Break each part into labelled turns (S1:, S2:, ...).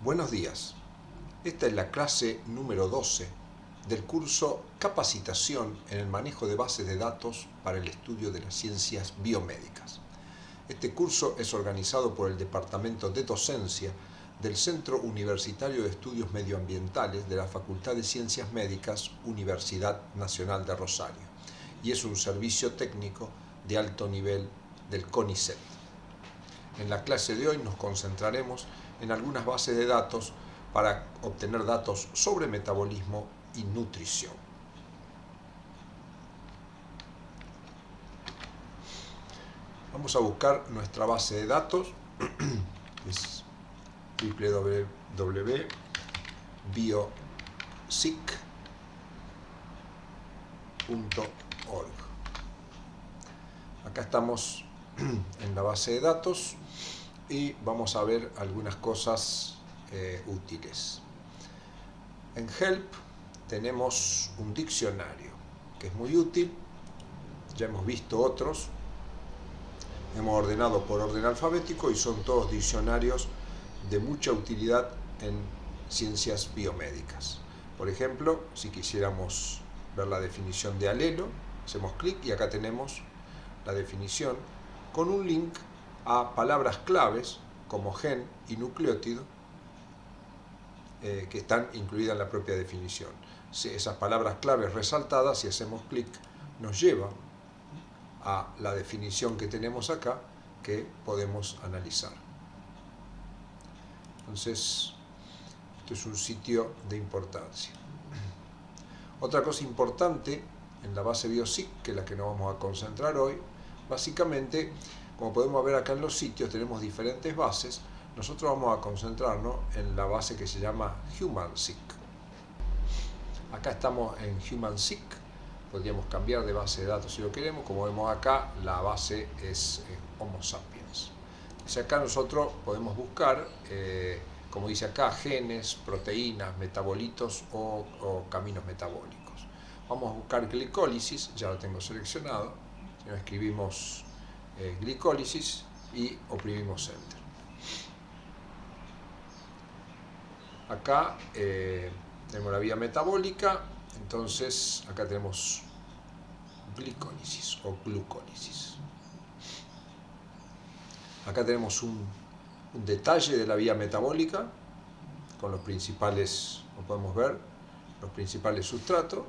S1: Buenos días. Esta es la clase número 12 del curso Capacitación en el manejo de bases de datos para el estudio de las ciencias biomédicas. Este curso es organizado por el Departamento de Docencia del Centro Universitario de Estudios Medioambientales de la Facultad de Ciencias Médicas, Universidad Nacional de Rosario, y es un servicio técnico de alto nivel del CONICET. En la clase de hoy nos concentraremos en algunas bases de datos para obtener datos sobre metabolismo y nutrición. Vamos a buscar nuestra base de datos, es www.biosic.org. Acá estamos en la base de datos y vamos a ver algunas cosas útiles. En Help tenemos un diccionario que es muy útil, ya hemos visto otros, hemos ordenado por orden alfabético y son todos diccionarios de mucha utilidad en ciencias biomédicas. Por ejemplo, si quisiéramos ver la definición de alelo, hacemos clic y acá tenemos la definición con un link a palabras claves como gen y nucleótido que están incluidas en la propia definición. Si esas palabras claves resaltadas, si hacemos clic, nos lleva a la definición que tenemos acá que podemos analizar. Entonces, esto es un sitio de importancia. Otra cosa importante en la base BioSIC, que es la que nos vamos a concentrar hoy, básicamente, como podemos ver acá en los sitios, tenemos diferentes bases. Nosotros vamos a concentrarnos en la base que se llama HumanSIC. Acá estamos en HumanSIC, podríamos cambiar de base de datos si lo queremos. Como vemos acá, la base es Homo sapiens. Si acá nosotros podemos buscar, como dice acá, genes, proteínas, metabolitos o caminos metabólicos. Vamos a buscar glicólisis, ya lo tengo seleccionado. Escribimos glicólisis y oprimimos Enter. Acá tenemos la vía metabólica, entonces acá tenemos glicólisis o glucólisis. Acá tenemos un detalle de la vía metabólica con los principales, como podemos ver, los principales sustratos.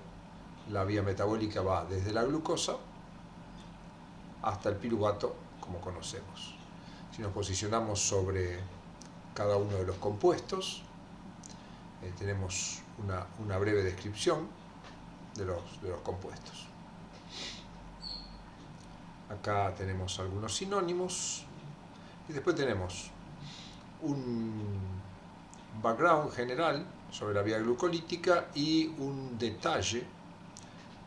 S1: La vía metabólica va desde la glucosa hasta el piruvato, como conocemos. Si nos posicionamos sobre cada uno de los compuestos, tenemos una breve descripción de los compuestos. Acá tenemos algunos sinónimos y después tenemos un background general sobre la vía glucolítica y un detalle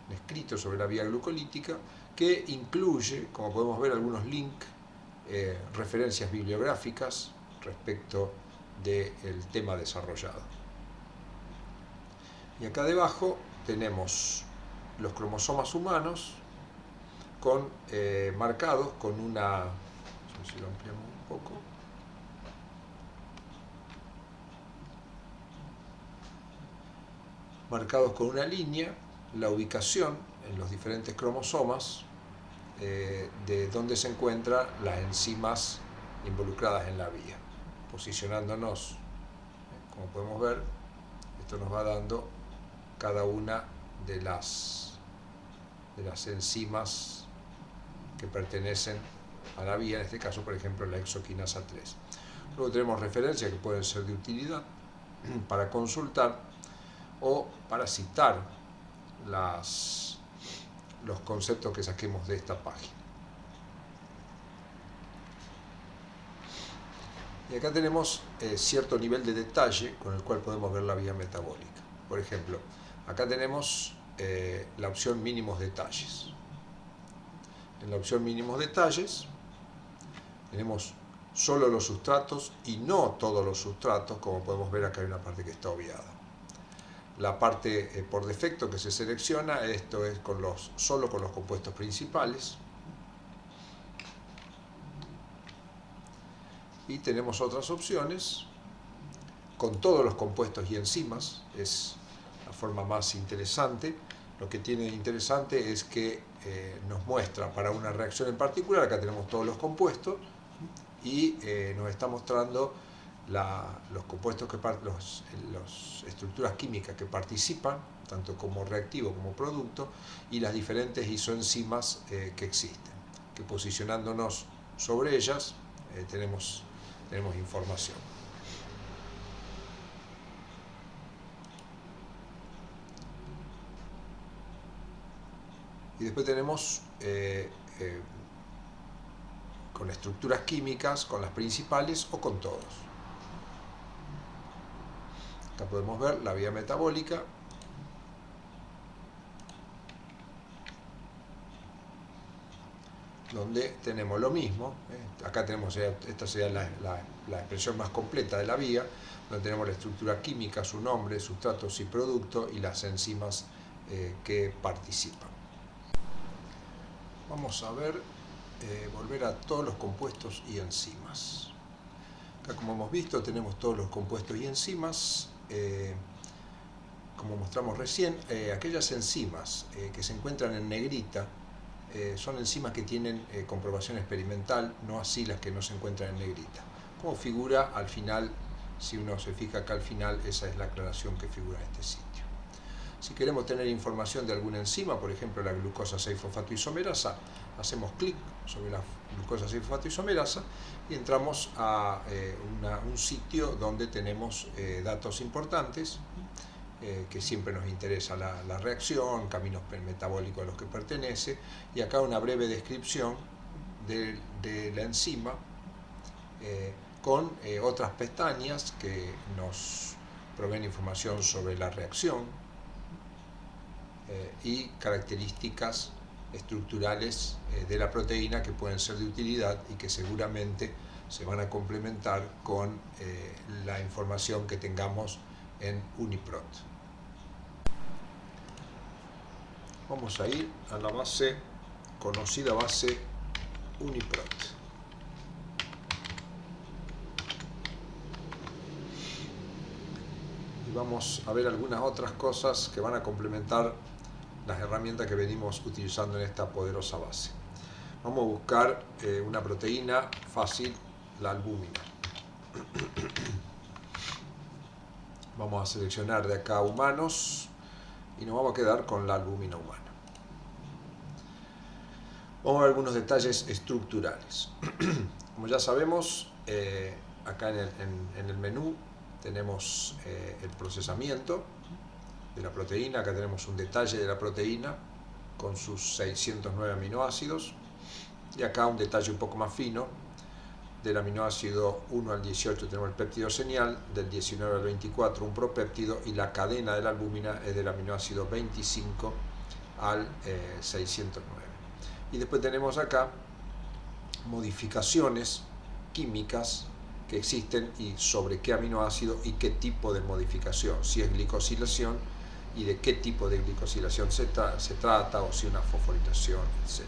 S1: escrito sobre la vía glucolítica que incluye, como podemos ver, algunos links, referencias bibliográficas respecto del tema desarrollado. Y acá debajo tenemos los cromosomas humanos marcados con una, no sé si lo ampliamos un poco, marcados con una línea, la ubicación en los diferentes cromosomas de donde se encuentran las enzimas involucradas en la vía. Posicionándonos, como podemos ver, esto nos va dando cada una de las enzimas que pertenecen a la vía, en este caso, por ejemplo, la exoquinasa 3. Luego tenemos referencias que pueden ser de utilidad para consultar o para citar los conceptos que saquemos de esta página. Y acá tenemos cierto nivel de detalle con el cual podemos ver la vía metabólica. Por ejemplo, acá tenemos la opción mínimos detalles. En la opción mínimos detalles tenemos solo los sustratos y no todos los sustratos, como podemos ver acá hay una parte que está obviada. La parte por defecto que se selecciona, esto es solo con los compuestos principales. Y tenemos otras opciones con todos los compuestos y enzimas, es la forma más interesante. Lo que tiene interesante es que nos muestra para una reacción en particular, acá tenemos todos los compuestos, y nos está mostrando los compuestos, las estructuras químicas que participan, tanto como reactivo como producto, y las diferentes isoenzimas que existen, que posicionándonos sobre ellas tenemos información. Y después tenemos con estructuras químicas, con las principales o con todos. Acá podemos ver la vía metabólica, donde tenemos lo mismo. Acá tenemos, esta sería la expresión más completa de la vía, donde tenemos la estructura química, su nombre, sustratos y producto, y las enzimas que participan. Vamos a ver, volver a todos los compuestos y enzimas. Acá, como hemos visto, tenemos todos los compuestos y enzimas. Como mostramos recién, aquellas enzimas que se encuentran en negrita son enzimas que tienen comprobación experimental, no así las que no se encuentran en negrita. Como figura al final, si uno se fija acá al final, esa es la aclaración que figura en este sitio. Si queremos tener información de alguna enzima, por ejemplo la glucosa 6-fosfato isomerasa, hacemos clic sobre la glucosa 6-fosfato isomerasa y entramos a un sitio donde tenemos datos importantes, que siempre nos interesa la reacción, caminos metabólicos a los que pertenece, y acá una breve descripción de la enzima con otras pestañas que nos proveen información sobre la reacción y características estructurales de la proteína que pueden ser de utilidad y que seguramente se van a complementar con la información que tengamos en UniProt. Vamos a ir a la conocida base UniProt. Y vamos a ver algunas otras cosas que van a complementar las herramientas que venimos utilizando en esta poderosa base. Vamos a buscar una proteína fácil, la albúmina. Vamos a seleccionar de acá humanos y nos vamos a quedar con la albúmina humana. Vamos a ver algunos detalles estructurales. Como ya sabemos, acá en el menú tenemos el procesamiento de la proteína. Acá tenemos un detalle de la proteína con sus 609 aminoácidos, y acá un detalle un poco más fino del aminoácido 1 al 18 tenemos el péptido señal, del 19 al 24 un propéptido, y la cadena de la albúmina es del aminoácido 25 al 609. Y después tenemos acá modificaciones químicas que existen y sobre qué aminoácido y qué tipo de modificación, si es glicosilación y de qué tipo de glicosilación se trata, o si una fosforilación, etc.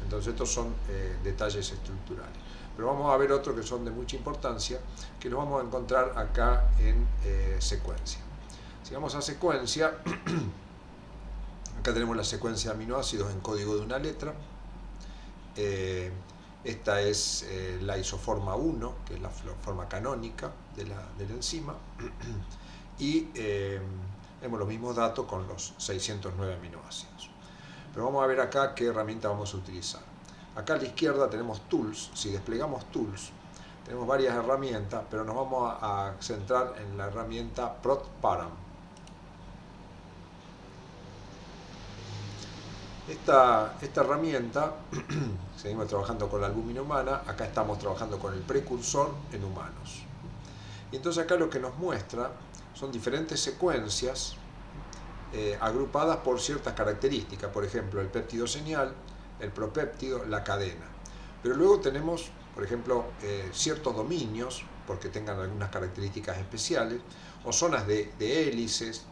S1: Entonces estos son detalles estructurales. Pero vamos a ver otros que son de mucha importancia, que los vamos a encontrar acá en secuencia. Si vamos a secuencia, acá tenemos la secuencia de aminoácidos en código de una letra. Esta es la isoforma 1, que es la forma canónica de la enzima, y tenemos los mismos datos con los 609 aminoácidos. Pero vamos a ver acá qué herramienta vamos a utilizar. Acá a la izquierda tenemos Tools. Si desplegamos Tools, tenemos varias herramientas, pero nos vamos a centrar en la herramienta ProtParam. Esta herramienta, seguimos trabajando con la albúmina humana, acá estamos trabajando con el precursor en humanos. Y entonces acá lo que nos muestra son diferentes secuencias agrupadas por ciertas características, por ejemplo el péptido señal, el propéptido, la cadena. Pero luego tenemos, por ejemplo, ciertos dominios, porque tengan algunas características especiales, o zonas de hélices,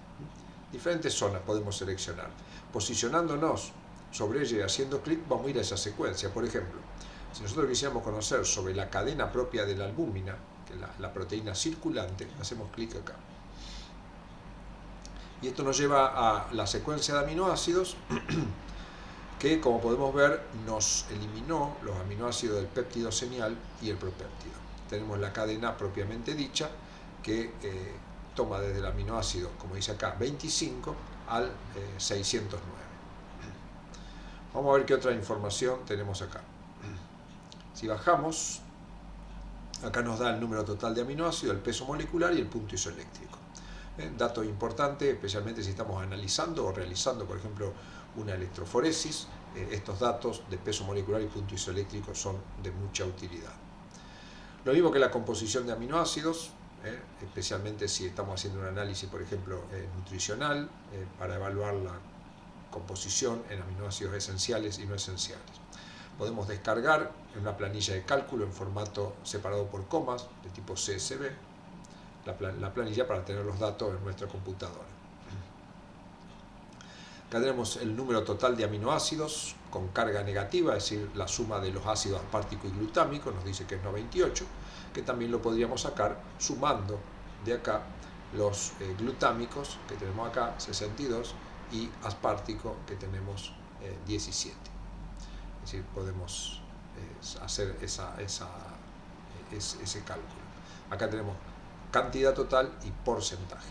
S1: diferentes zonas podemos seleccionar. Posicionándonos sobre ella y haciendo clic, vamos a ir a esa secuencia. Por ejemplo, si nosotros quisiéramos conocer sobre la cadena propia de la albúmina, que la proteína circulante, hacemos clic acá. Y esto nos lleva a la secuencia de aminoácidos que, como podemos ver, nos eliminó los aminoácidos del péptido señal y el propéptido. Tenemos la cadena propiamente dicha que toma desde el aminoácido, como dice acá, 25 al 609. Vamos a ver qué otra información tenemos acá. Si bajamos, acá nos da el número total de aminoácidos, el peso molecular y el punto isoeléctrico. Dato importante, especialmente si estamos analizando o realizando, por ejemplo, una electroforesis. Estos datos de peso molecular y punto isoeléctrico son de mucha utilidad. Lo mismo que la composición de aminoácidos, especialmente si estamos haciendo un análisis, por ejemplo, nutricional, para evaluar la composición en aminoácidos esenciales y no esenciales. Podemos descargar en una planilla de cálculo en formato separado por comas de tipo CSV la planilla para tener los datos en nuestra computadora. Acá tenemos el número total de aminoácidos con carga negativa, es decir, la suma de los ácidos aspartico y glutámico, nos dice que es 98, que también lo podríamos sacar sumando de acá los glutámicos que tenemos acá, 62, y aspartico que tenemos 17. Es decir, podemos hacer ese cálculo. Acá tenemos cantidad total y porcentaje.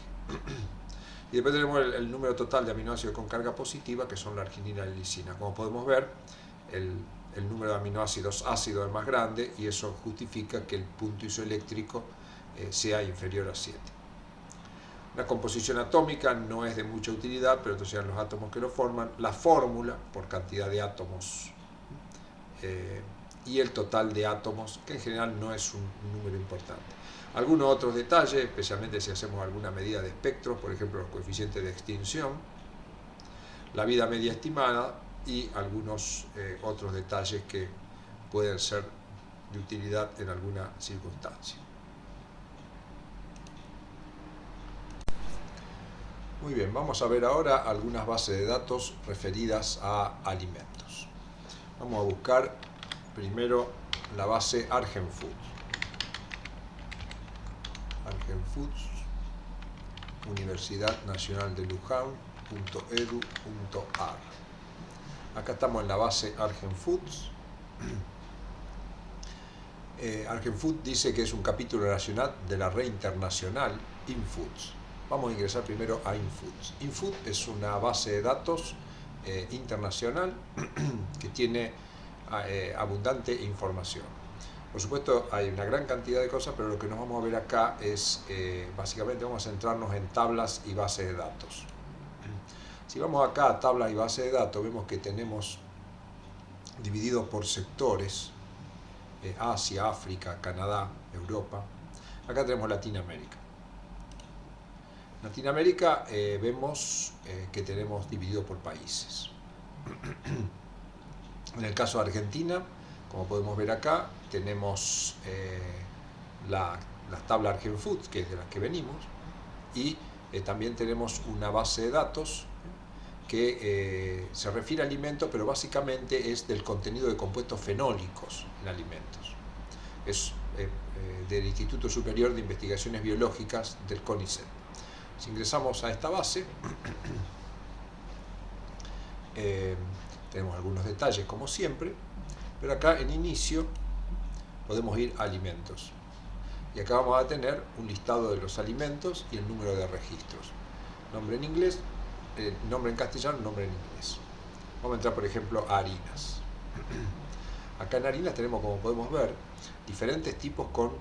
S1: Y después tenemos el número total de aminoácidos con carga positiva, que son la arginina y la lisina. Como podemos ver, el número de aminoácidos ácidos es más grande y eso justifica que el punto isoeléctrico sea inferior a 7. La composición atómica no es de mucha utilidad, pero estos sean los átomos que lo forman. La fórmula por cantidad de átomos y el total de átomos, que en general no es un número importante. Algunos otros detalles, especialmente si hacemos alguna medida de espectro, por ejemplo los coeficientes de extinción, la vida media estimada y algunos otros detalles que pueden ser de utilidad en alguna circunstancia. Muy bien, vamos a ver ahora algunas bases de datos referidas a alimentos. Vamos a buscar primero la base ArgenFoods. ArgenFoods, Universidad Nacional de Luján.edu.ar. Acá estamos en la base ArgenFoods. ArgenFoods dice que es un capítulo nacional de la red internacional InFoods. Vamos a ingresar primero a InFoods. InFoods es una base de datos internacional que tiene abundante información. Por supuesto, hay una gran cantidad de cosas, pero lo que nos vamos a ver acá es, básicamente vamos a centrarnos en tablas y bases de datos. Si vamos acá a tablas y bases de datos, vemos que tenemos divididos por sectores, Asia, África, Canadá, Europa. Acá tenemos Latinoamérica. Latinoamérica vemos que tenemos dividido por países. En el caso de Argentina, como podemos ver acá, tenemos las tablas ArgenFoods, que es de las que venimos, y también tenemos una base de datos que se refiere a alimentos, pero básicamente es del contenido de compuestos fenólicos en alimentos. Es del Instituto Superior de Investigaciones Biológicas del CONICET. Si ingresamos a esta base, tenemos algunos detalles como siempre, pero acá en inicio podemos ir a alimentos. Y acá vamos a tener un listado de los alimentos y el número de registros. Nombre en inglés, nombre en castellano, nombre en inglés. Vamos a entrar, por ejemplo, a harinas. Acá en harinas tenemos, como podemos ver, diferentes tipos con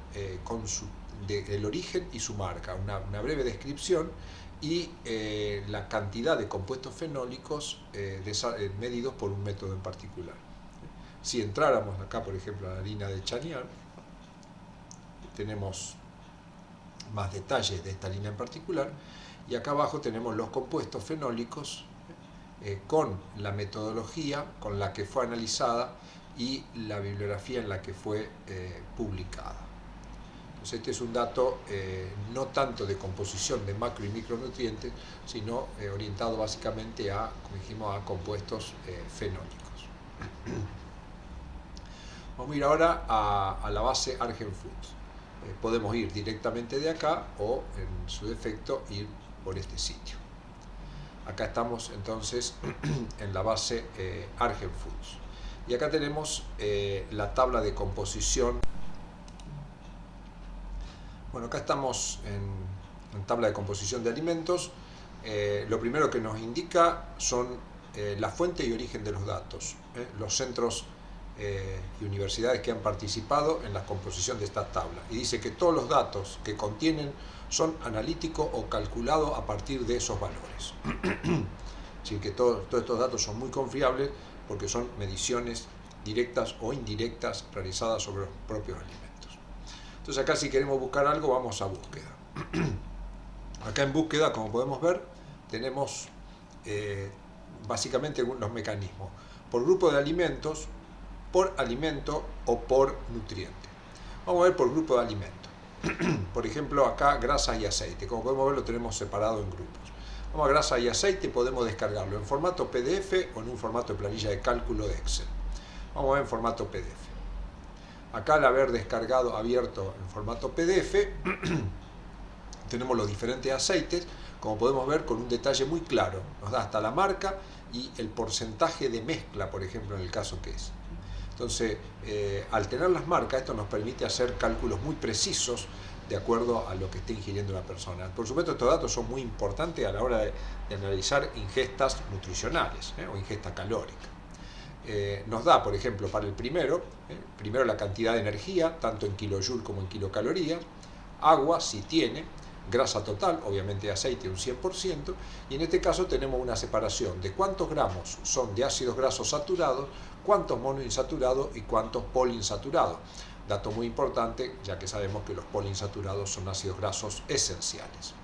S1: el origen y su marca, una breve descripción y la cantidad de compuestos fenólicos medidos por un método en particular. Si entráramos acá, por ejemplo, a la harina de chañar, tenemos más detalles de esta harina en particular, y acá abajo tenemos los compuestos fenólicos con la metodología con la que fue analizada y la bibliografía en la que fue publicada. Entonces este es un dato no tanto de composición de macro y micronutrientes, sino orientado básicamente a, como dijimos, a compuestos fenólicos. Vamos a ir ahora a la base ArgenFoods. podemos ir directamente de acá o en su defecto ir por este sitio. Acá estamos entonces en la base Argen Foods. Y acá tenemos la tabla de composición. Bueno, acá estamos en tabla de composición de alimentos. Lo primero que nos indica son la fuente y origen de los datos, los centros y universidades que han participado en la composición de esta tabla. Y dice que todos los datos que contienen son analíticos o calculados a partir de esos valores. Así que todos estos datos son muy confiables porque son mediciones directas o indirectas realizadas sobre los propios alimentos. Entonces acá si queremos buscar algo vamos a búsqueda. Acá en búsqueda, como podemos ver, tenemos básicamente los mecanismos por grupo de alimentos, por alimento o por nutriente. Vamos a ver por grupo de alimentos. Por ejemplo, acá grasas y aceite. Como podemos ver, lo tenemos separado en grupos. Vamos a grasa y aceite, podemos descargarlo en formato PDF o en un formato de planilla de cálculo de Excel. Vamos a ver en formato PDF. Acá al haber descargado, abierto en formato PDF, tenemos los diferentes aceites, como podemos ver con un detalle muy claro. Nos da hasta la marca y el porcentaje de mezcla, por ejemplo, en el caso que es. Entonces, al tener las marcas, esto nos permite hacer cálculos muy precisos de acuerdo a lo que esté ingiriendo la persona. Por supuesto, estos datos son muy importantes a la hora de analizar ingestas nutricionales o ingesta calórica. Nos da, por ejemplo, para el primero la cantidad de energía, tanto en kilojoule como en kilocalorías, agua, si tiene, grasa total, obviamente aceite un 100%, y en este caso tenemos una separación de cuántos gramos son de ácidos grasos saturados, cuántos monoinsaturados y cuántos poliinsaturados. Dato muy importante, ya que sabemos que los poliinsaturados son ácidos grasos esenciales.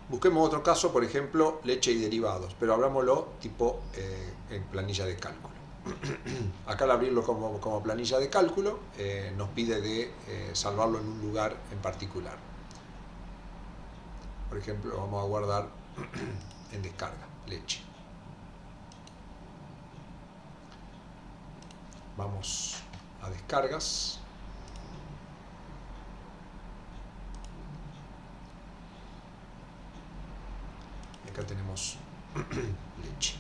S1: Busquemos otro caso, por ejemplo, leche y derivados, pero abrámoslo tipo en planilla de cálculo. Acá al abrirlo como planilla de cálculo nos pide de salvarlo en un lugar en particular. Por ejemplo, vamos a guardar en descarga, leche. Vamos a descargas. Acá tenemos leche.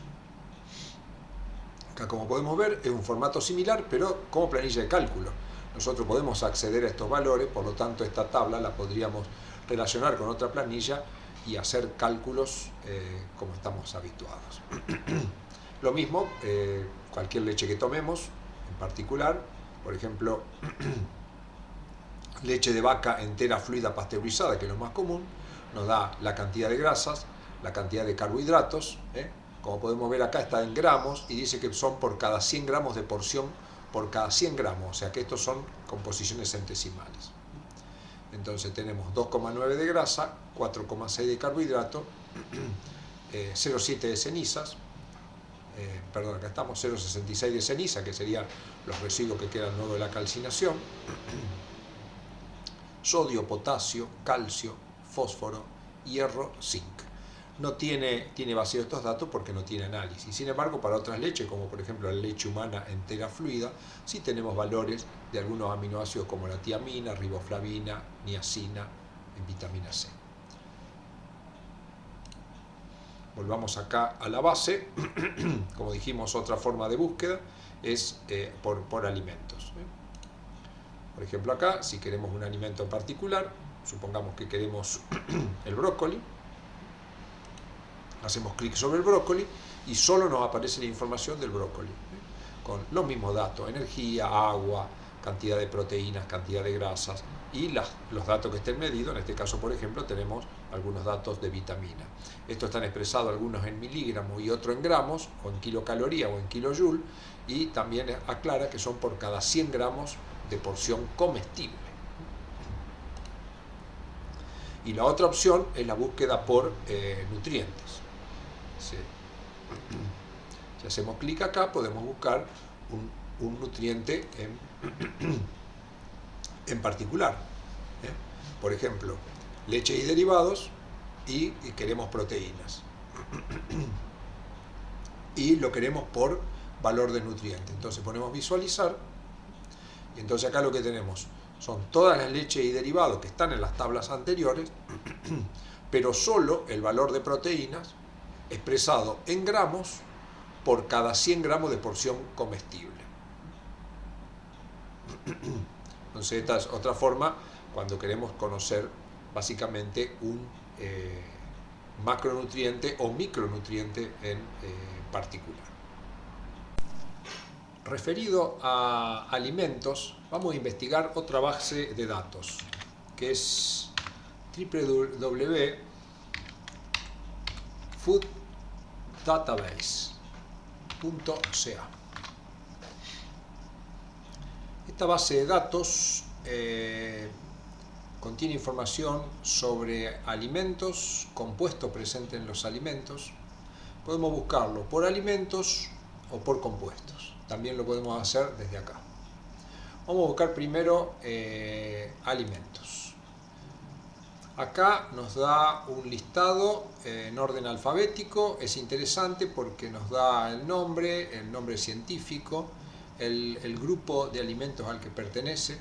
S1: Acá, como podemos ver, es un formato similar, pero como planilla de cálculo. Nosotros podemos acceder a estos valores, por lo tanto esta tabla la podríamos relacionar con otra planilla y hacer cálculos como estamos habituados. Lo mismo, cualquier leche que tomemos, en particular, por ejemplo, leche de vaca entera fluida pasteurizada, que es lo más común, nos da la cantidad de grasas, la cantidad de carbohidratos, como podemos ver acá está en gramos y dice que son por cada 100 gramos de porción, por cada 100 gramos, o sea que estos son composiciones centesimales. Entonces tenemos 2,9 de grasa, 4,6 de carbohidrato, 0,7 de cenizas, perdón, acá estamos 0,66 de ceniza, que serían los residuos que quedan luego de la calcinación, sodio, potasio, calcio, fósforo, hierro, zinc. No tiene vacío estos datos porque no tiene análisis. Sin embargo, para otras leches, como por ejemplo la leche humana entera fluida, sí tenemos valores de algunos aminoácidos como la tiamina, riboflavina, niacina, en vitamina C. Volvamos acá a la base. Como dijimos, otra forma de búsqueda es por alimentos. Por ejemplo, acá, si queremos un alimento en particular, supongamos que queremos el brócoli, hacemos clic sobre el brócoli y solo nos aparece la información del brócoli, con los mismos datos: energía, agua, cantidad de proteínas, cantidad de grasas y los datos que estén medidos. En este caso, por ejemplo, tenemos algunos datos de vitamina. Estos están expresados algunos en miligramos y otros en gramos, o en kilocaloría o en kilojoule, y también aclara que son por cada 100 gramos de porción comestible. Y la otra opción es la búsqueda por nutrientes. Sí. Si hacemos clic acá, podemos buscar un nutriente en particular. Por ejemplo, leche y derivados y queremos proteínas. y lo queremos por valor de nutriente. Entonces ponemos visualizar y entonces acá lo que tenemos son todas las leches y derivados que están en las tablas anteriores, pero solo el valor de proteínas expresado en gramos por cada 100 gramos de porción comestible. Entonces esta es otra forma cuando queremos conocer básicamente un macronutriente o micronutriente en particular. Referido a alimentos, vamos a investigar otra base de datos, que es www.fooddatabase.ca. Esta base de datos contiene información sobre alimentos, compuestos presentes en los alimentos. Podemos buscarlo por alimentos o por compuestos. También lo podemos hacer desde acá. Vamos a buscar primero alimentos. Acá nos da un listado en orden alfabético. Es interesante porque nos da el nombre científico, el grupo de alimentos al que pertenece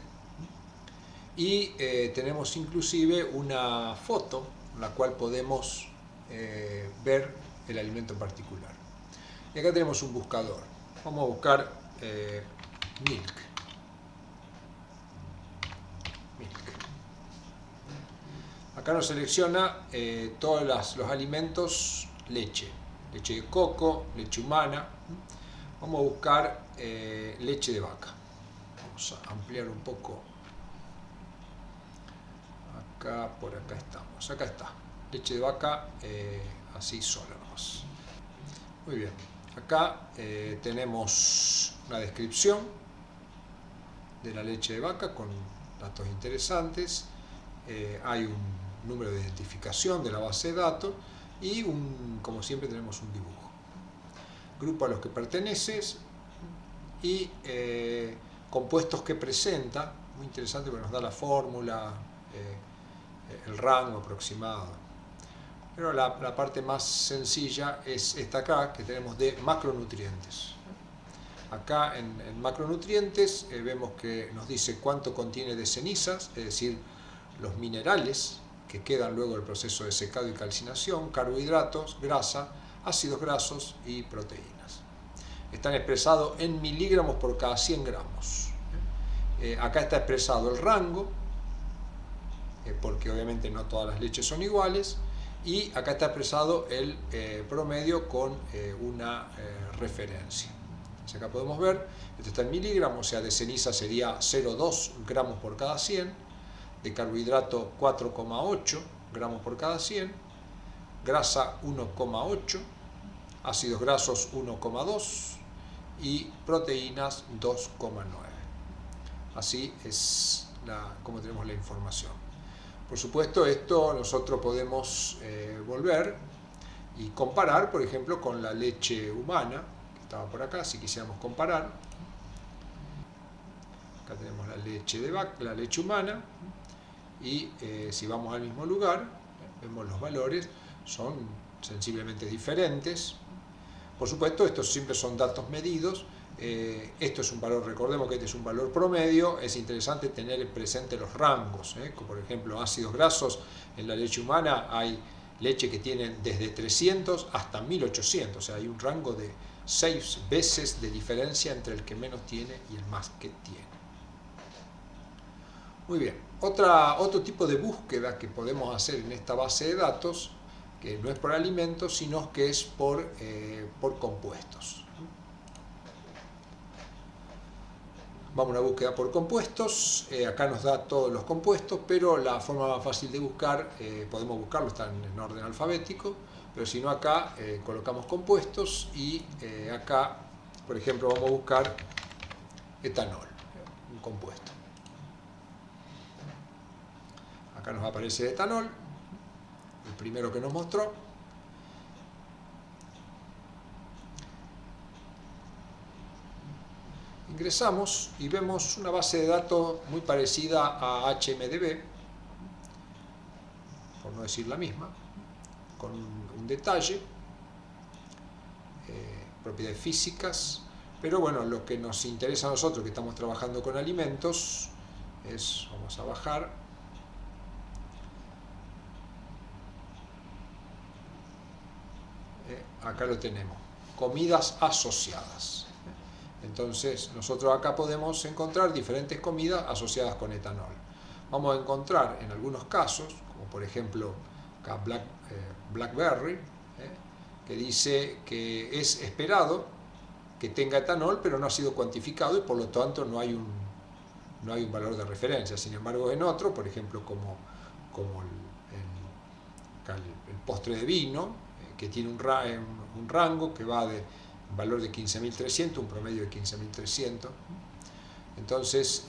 S1: y tenemos inclusive una foto en la cual podemos ver el alimento en particular. Y acá tenemos un buscador. Vamos a buscar milk. Acá nos selecciona todos los alimentos leche de coco, leche humana. Vamos a buscar leche de vaca. Vamos a ampliar un poco. Acá, por acá estamos. Acá está. Leche de vaca así sola nomás. Muy bien. Acá tenemos una descripción de la leche de vaca con datos interesantes. Hay un número de identificación de la base de datos y como siempre tenemos un dibujo. Grupo a los que perteneces y compuestos que presenta, muy interesante porque nos da la fórmula, el rango aproximado. Pero la parte más sencilla es esta acá que tenemos de macronutrientes. Acá en macronutrientes vemos que nos dice cuánto contiene de cenizas, es decir, los minerales que quedan luego del proceso de secado y calcinación, carbohidratos, grasa, ácidos grasos y proteínas. Están expresados en miligramos por cada 100 gramos. Acá está expresado el rango, porque obviamente no todas las leches son iguales, y acá está expresado el promedio con una referencia. Entonces acá podemos ver, esto está en miligramos, o sea, de ceniza sería 0,2 gramos por cada 100, de carbohidrato 4,8 gramos por cada 100, grasa 1,8, ácidos grasos 1,2 y proteínas 2,9. Así es como tenemos la información. Por supuesto, esto nosotros podemos volver y comparar, por ejemplo, con la leche humana, que estaba por acá, si quisiéramos comparar. Acá tenemos la leche de vaca, la leche humana, y si vamos al mismo lugar, vemos los valores, son sensiblemente diferentes. Por supuesto, estos siempre son datos medidos. Esto es un valor, recordemos que este es un valor promedio. Es interesante tener presente los rangos, como por ejemplo ácidos grasos. En la leche humana hay leche que tienen desde 300 hasta 1800, o sea, hay un rango de 6 veces de diferencia entre el que menos tiene y el más que tiene. Muy bien, otro tipo de búsqueda que podemos hacer en esta base de datos, que no es por alimentos, sino que es por compuestos. Vamos a una búsqueda por compuestos. Acá nos da todos los compuestos, pero la forma más fácil de buscar, podemos buscarlo, están en orden alfabético, pero si no acá colocamos compuestos y acá, por ejemplo, vamos a buscar etanol, un compuesto. Acá nos aparece el etanol, el primero que nos mostró. Ingresamos y vemos una base de datos muy parecida a HMDB, por no decir la misma, con un detalle. propiedades físicas, pero bueno, lo que nos interesa a nosotros que estamos trabajando con alimentos es, vamos a bajar, acá lo tenemos, comidas asociadas. Entonces nosotros acá podemos encontrar diferentes comidas asociadas con etanol. Vamos a encontrar en algunos casos, como por ejemplo acá Blackberry, que dice que es esperado que tenga etanol, pero no ha sido cuantificado y por lo tanto no hay un valor de referencia. Sin embargo, en otro, por ejemplo, como el postre de vino, que tiene un rango que va de un valor de 15.300, un promedio de 15.300. Entonces,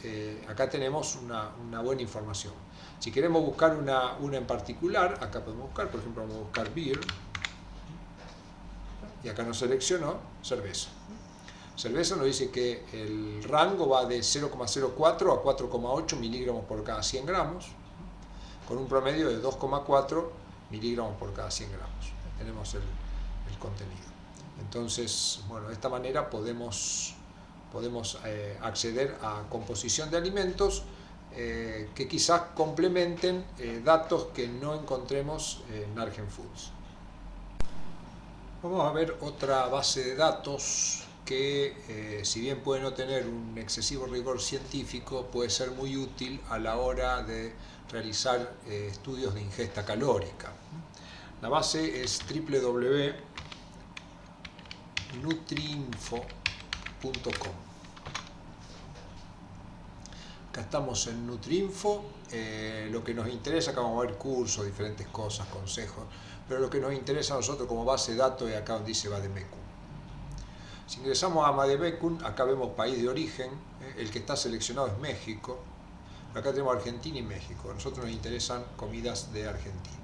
S1: acá tenemos una buena información. Si queremos buscar una en particular, acá podemos buscar, por ejemplo, vamos a buscar beer, y acá nos seleccionó cerveza. Cerveza nos dice que el rango va de 0,04 a 4,8 miligramos por cada 100 gramos, con un promedio de 2,4 miligramos por cada 100 gramos. Tenemos el contenido. Entonces, bueno, de esta manera podemos acceder a composición de alimentos que quizás complementen datos que no encontremos en Argen Foods. Vamos a ver otra base de datos que, si bien puede no tener un excesivo rigor científico, puede ser muy útil a la hora de realizar estudios de ingesta calórica. La base es www.nutriinfo.com. Acá estamos en Nutriinfo. Lo que nos interesa, acá vamos a ver cursos, diferentes cosas, consejos, pero lo que nos interesa a nosotros como base de datos es acá donde dice Vademecum. Si ingresamos a Vademecum, acá vemos país de origen, el que está seleccionado es México. Acá tenemos Argentina y México. A nosotros nos interesan comidas de Argentina.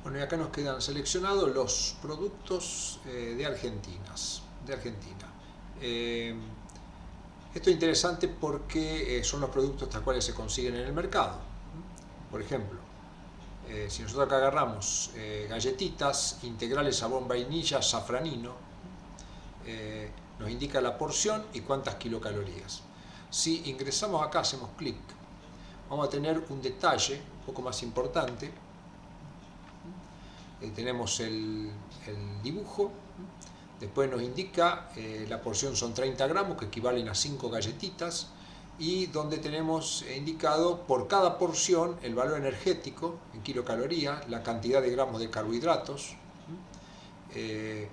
S1: Bueno, y acá nos quedan seleccionados los productos de Argentina. Esto es interesante porque son los productos tal cuales se consiguen en el mercado. Por ejemplo, si nosotros acá agarramos galletitas integrales sabor vainilla safranino, nos indica la porción y cuántas kilocalorías. Si ingresamos acá, hacemos clic, vamos a tener un detalle un poco más importante. Tenemos el dibujo, después nos indica la porción son 30 gramos que equivalen a 5 galletitas y donde tenemos indicado por cada porción el valor energético en kilocalorías, la cantidad de gramos de carbohidratos, de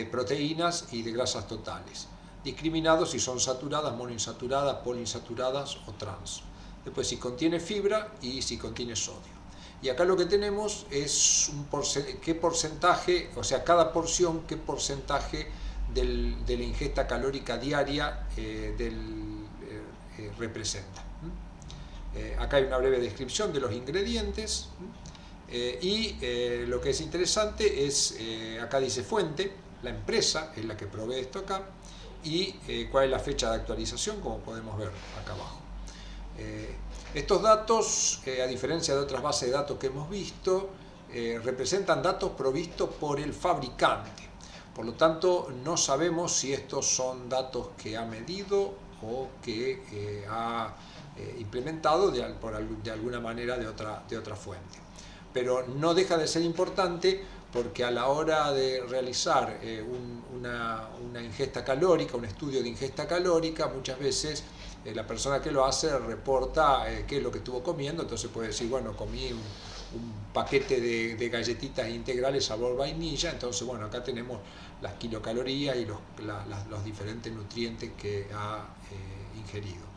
S1: proteínas y de grasas totales, discriminados si son saturadas, monoinsaturadas, poliinsaturadas o trans. Después si contiene fibra y si contiene sodio. Y acá lo que tenemos es qué porcentaje, o sea, cada porción, qué porcentaje de la ingesta calórica diaria representa. Acá hay una breve descripción de los ingredientes y lo que es interesante es, acá dice fuente, la empresa es la que provee esto acá y cuál es la fecha de actualización, como podemos ver acá abajo. Estos datos, a diferencia de otras bases de datos que hemos visto, representan datos provistos por el fabricante. Por lo tanto, no sabemos si estos son datos que ha medido o que ha implementado de alguna manera de otra fuente. Pero no deja de ser importante porque a la hora de realizar una ingesta calórica, un estudio de ingesta calórica, muchas veces la persona que lo hace reporta qué es lo que estuvo comiendo, entonces puede decir, bueno, comí un paquete de galletitas integrales sabor vainilla, entonces bueno, acá tenemos las kilocalorías y los diferentes nutrientes que ha ingerido.